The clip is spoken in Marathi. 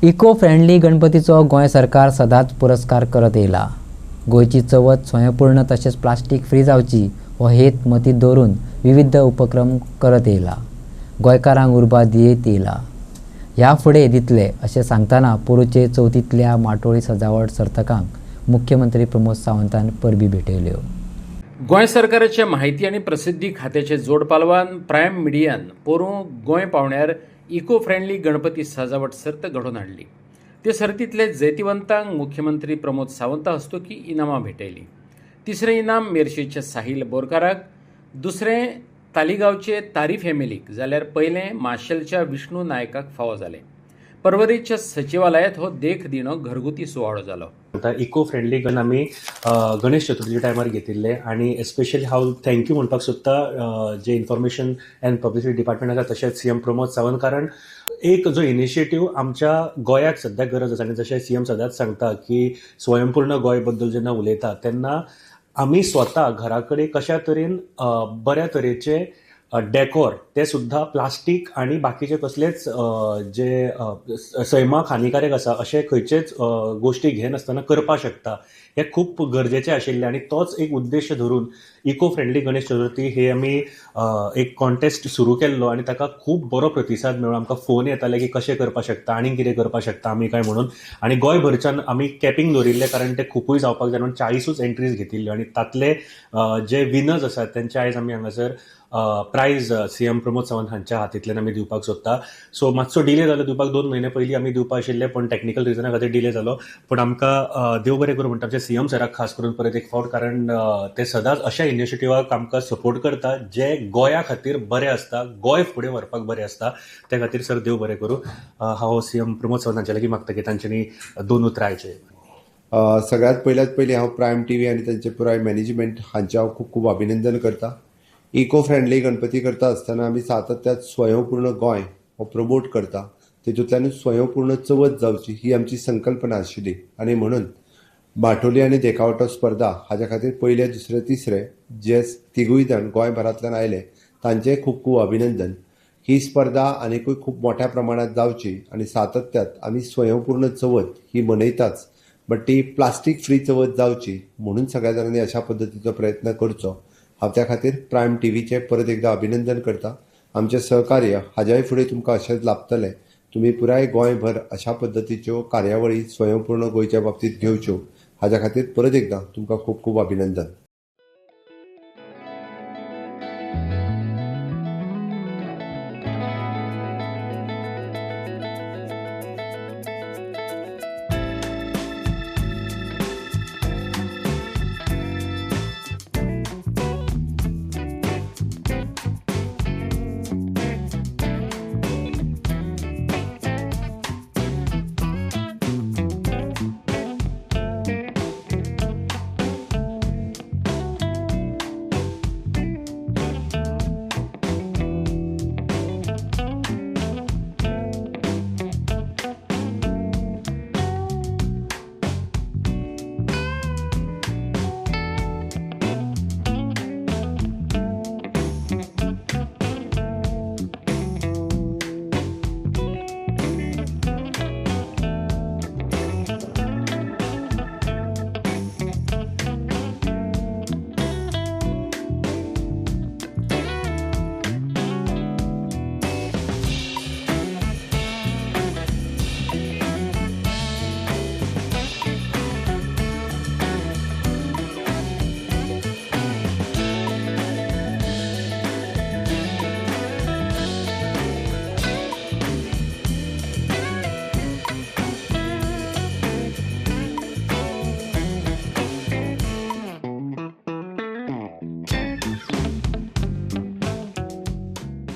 इको फ्रेंडली गणपतीचो गोंय सरकार सदांच पुरस्कार करत येयला। गोंयची चवथ स्वयंपूर्ण तशेंच प्लास्टीक फ्री जावची हो हेत मतींत दवरून विविध उपक्रम करत येयला। गोंयकारांक उर्बा दियत येयला। ह्या फुडें दितले अशें सांगतना पोरूचे चवथींतल्या माटोळी सजावट सर्तकांक मुख्यमंत्री प्रमोद सावंतान परबी भेटयल्यो। गोंय सरकाराच्या माहिती आनी प्रसिद्धी खात्याचे जोड पालवान प्रायम मिडियान पोरूं गोंय पावण्यार इको फ्रेंडली गणपती सजावट सर्त घडोवन हाडली। ते सर्तींतले जैतिवंतांक मुख्यमंत्री प्रमोद सावंता हस्तुकीं इनामां भेटयलीं। तिसरें इनाम मेर्शेच्या साहिल बोरकाराक, दुसरें तालिगांवचे तारी फॅमिलीक जाल्यार पयलें माशेलच्या विष्णू नायकाक फावो जालें। पर्वरीच्या सचिवालयात हो देख दिणो घरगुती सुवाळो जालो। इको फ्रेंडली गण आमी गणेश चतुर्थी टायमार घेतिल्ले आनी एस्पेशली हांव थँक्यू म्हणपाक सोदता जे इन्फॉर्मेशन एंड पब्लिसिटी डिपार्टमेंट आसा तशेंच सीएम प्रमोद सावंत, कारण एक जो इनिशिएटीव आमच्या गोंयाक सद्याक गरज आसा आनी जशें सीएम सदांच सांगता की स्वयंपूर्ण गोंय बद्दल जेन्ना उलयता तेन्ना आमी स्वता घरा कडेन कशा तरेन बऱ्या तरेचे डेकोर ते सुद्धा प्लास्टीक आणि बाकीचे कसलेच जे सैमाक हानिकारक आसा अशे खंयचेच गोष्टी घेनासतना करपाक शकता हे खूप गरजेचे आशिल्ले आनी तोच एक उद्देश धरून इको फ्रेंडली गणेश चतुर्थी हे आमी एक कॉन्टेस्ट सुरू केल्लो आनी ताका खूब बरो प्रतिसाद मेळ्ळो। आमकां फोन येताले की कशें करपाक शकता आनी कितें करपाक शकता आमी काय म्हणून, आनी गोंयभरच्यान आमी कॅपिंग दवरिल्लें कारण ते खूपय जावपाक जाय म्हणून 40 एंट्रीज घेतिल्ल्यो आनी तातले जे विनर्स आसात तेंचे आयज आमी हांगासर प्रायज सीएम प्रमोद सावंत हांच्या हातींतल्यान आमी दिवपाक सोदता। सो मातसो डिले जालो दिवपाक, 2 म्हयने पयलीं आमी दिवपा आशिल्ले पण टॅक्निकल रिजना खातीर डिले जालो, पण आमकां देव बरें करूं म्हणटा आमच्या सीएम सराक खास करून परत एक फावट, कारण ते सदांच अशा इनिशिएटिव्हाक आमकां सपोर्ट करता जे गोंया खातीर बरें आसता, गोंय फुडें व्हरपाक बरें आसता। त्या खातीर सर देव बरें करूं। हांव सीएम प्रमोद सावंत हांचे लागीं मागता की तांच्यांनी 2 उतरां आयचे। सगळ्यात पयलीं हांव प्रायम टीव्ही आनी तांचे पुराय मॅनेजमेंट हांचे हांव खूब खूब अभिनंदन करता। इको फ्रेंडली गणपती करता आसतना आमी सातत्यात स्वयंपूर्ण गोंय हो प्रमोट करता, तेतूंतल्यानूच स्वयंपूर्ण चवथ जावची ही आमची संकल्पना आशिल्ली आनी म्हणून माटोली आनी देखावटो स्पर्धा हाच्या खातीर पयले, दुसरे, तिसरे जे तिगूय जाण गोंयभरांतल्यान आयले तांचें खूब खूब अभिनंदन। ही स्पर्धा आनीकूय खूब मोठ्या प्रमाणात जावची आनी सातत्यात आमी स्वयंपूर्ण चवथ ही मनयताच, बट ती प्लास्टीक फ्री चवथ जावची म्हणून सगळ्या जाणांनी अशा पद्दतीचो प्रयत्न करचो। हांव त्या खातीर प्रायम टीव्हीचे परत एकदा अभिनंदन करता। आमचें सहकार्य हाज्याय फुडें तुमकां अशेंच लाभतलें। तुमी पुराय गोंयभर अशा पद्दतीच्यो कार्यावळी स्वयंपूर्ण गोंयच्या बाबतींत घेवच्यो हाच्या खातीर परत एकदा तुमकां खूब खूब अभिनंदन।